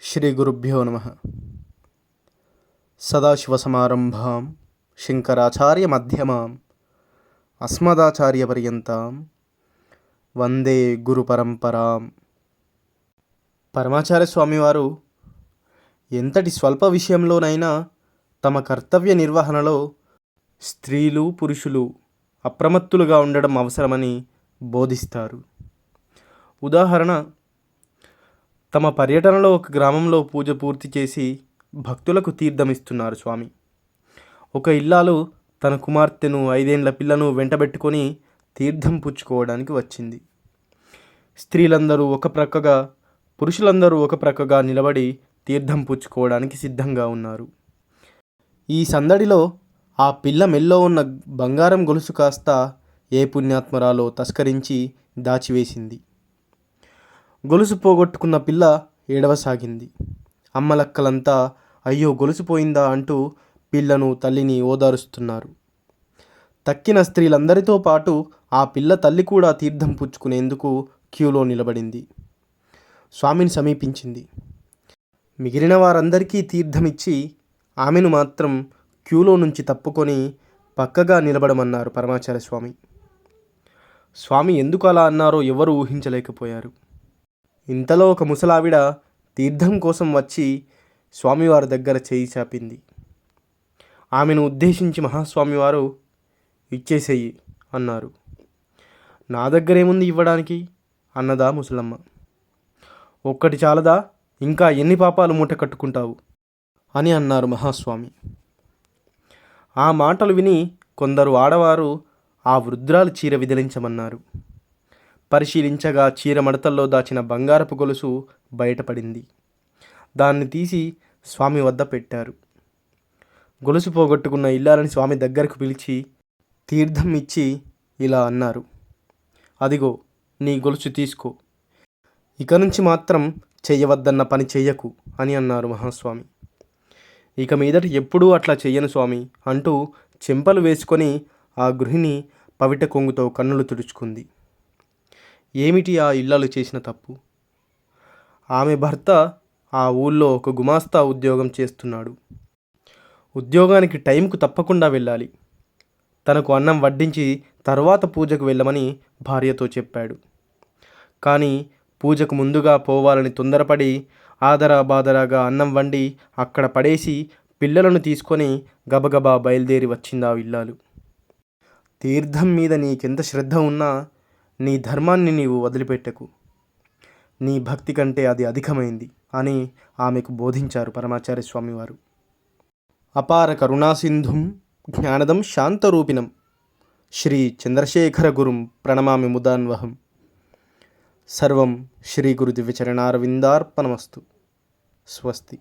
శ్రీ గురుభ్యో నమః. సదాశివసమారంభాం శంకరాచార్యమధ్యమాం అస్మదాచార్యపర్యంతాం వందే గురు పరంపరాం. పరమాచార్య స్వామివారు ఎంతటి స్వల్ప విషయంలోనైనా తమ కర్తవ్య నిర్వహణలో స్త్రీలు పురుషులు అప్రమత్తులుగా ఉండడం అవసరమని బోధిస్తారు. ఉదాహరణ, తమ పర్యటనలో ఒక గ్రామంలో పూజ పూర్తి చేసి భక్తులకు తీర్థమిస్తున్నారు స్వామి. ఒక ఇల్లాలు తన కుమార్తెను 5 ఏళ్ల పిల్లను వెంటబెట్టుకొని తీర్థం పుచ్చుకోవడానికి వచ్చింది. స్త్రీలందరూ ఒక ప్రక్కగా, పురుషులందరూ ఒక ప్రక్కగా నిలబడి తీర్థం పుచ్చుకోవడానికి సిద్ధంగా ఉన్నారు. ఈ సందడిలో ఆ పిల్ల మెల్లో ఉన్న బంగారం గొలుసు కాస్త ఏ పుణ్యాత్మరాలో తస్కరించి దాచివేసింది. గొలుసు పోగొట్టుకున్న పిల్ల ఏడవసాగింది. అమ్మలక్కలంతా అయ్యో గొలుసు పోయిందా అంటూ పిల్లను తల్లిని ఓదారుస్తున్నారు. తక్కిన స్త్రీలందరితో పాటు ఆ పిల్ల తల్లి కూడా తీర్థం పుచ్చుకునేందుకు క్యూలో నిలబడింది. స్వామిని సమీపించింది. మిగిలిన వారందరికీ తీర్థమిచ్చి ఆమెను మాత్రం క్యూలో నుంచి తప్పుకొని పక్కగా నిలబడమన్నారు పరమాచార్య స్వామి. స్వామి ఎందుకు అలా అన్నారో ఎవరూ ఊహించలేకపోయారు. ఇంతలో ఒక ముసలావిడ తీర్థం కోసం వచ్చి స్వామివారి దగ్గర చేయి చాపింది. ఆమెను ఉద్దేశించి మహాస్వామివారు ఇచ్చేసేయి అన్నారు. నా దగ్గరేముంది ఇవ్వడానికి అన్నదా ముసలమ్మ. ఒక్కటి చాలదా, ఇంకా ఎన్ని పాపాలు మూట కట్టుకుంటావు అని అన్నారు మహాస్వామి. ఆ మాటలు విని కొందరు ఆడవారు ఆ వృద్ధురాలు చీర విదిలించమన్నారు. పరిశీలించగా చీర మడతల్లో దాచిన బంగారపు గొలుసు బయటపడింది. దాన్ని తీసి స్వామి వద్ద పెట్టారు. గొలుసు పోగొట్టుకున్న ఇల్లాలని స్వామి దగ్గరకు పిలిచి తీర్థం ఇచ్చి ఇలా అన్నారు, అదిగో నీ గొలుసు తీసుకో, ఇక నుంచి మాత్రం చెయ్యవద్దన్న పని చెయ్యకు అని అన్నారు మహాస్వామి. ఇక మీదట ఎప్పుడూ అట్లా చెయ్యను స్వామి అంటూ చెంపలు వేసుకొని ఆ గృహిణి పవిట కొంగుతో కన్నులు తుడుచుకుంది. ఏమిటి ఆ ఇల్లాలు చేసిన తప్పు? ఆమె భర్త ఆ ఊళ్ళో ఒక గుమాస్తా ఉద్యోగం చేస్తున్నాడు. ఉద్యోగానికి టైంకు తప్పకుండా వెళ్ళాలి. తనకు అన్నం వడ్డించి తర్వాత పూజకు వెళ్ళమని భార్యతో చెప్పాడు. కానీ పూజకు ముందుగా పోవాలని తొందరపడి ఆదరాబాదరాగా అన్నం వండి అక్కడ పడేసి పిల్లలను తీసుకొని గబగబా బయలుదేరి వచ్చింది ఆ ఇల్లాలు. తీర్థం మీద నీకెంత శ్రద్ధ ఉన్నా నీ ధర్మాన్ని నీవు వదిలిపెట్టకు, నీ భక్తి కంటే అది అధికమైంది అని ఆమెకు బోధించారు పరమాచార్య స్వామివారు. అపార కరుణాసింధుం జ్ఞానదం శాంతరూపిణం శ్రీ చంద్రశేఖర గురుం ప్రణమామి ముదాన్వహం. సర్వం శ్రీ గురు దివ్యచరణారవిందార్పణమస్తు. స్వస్తి.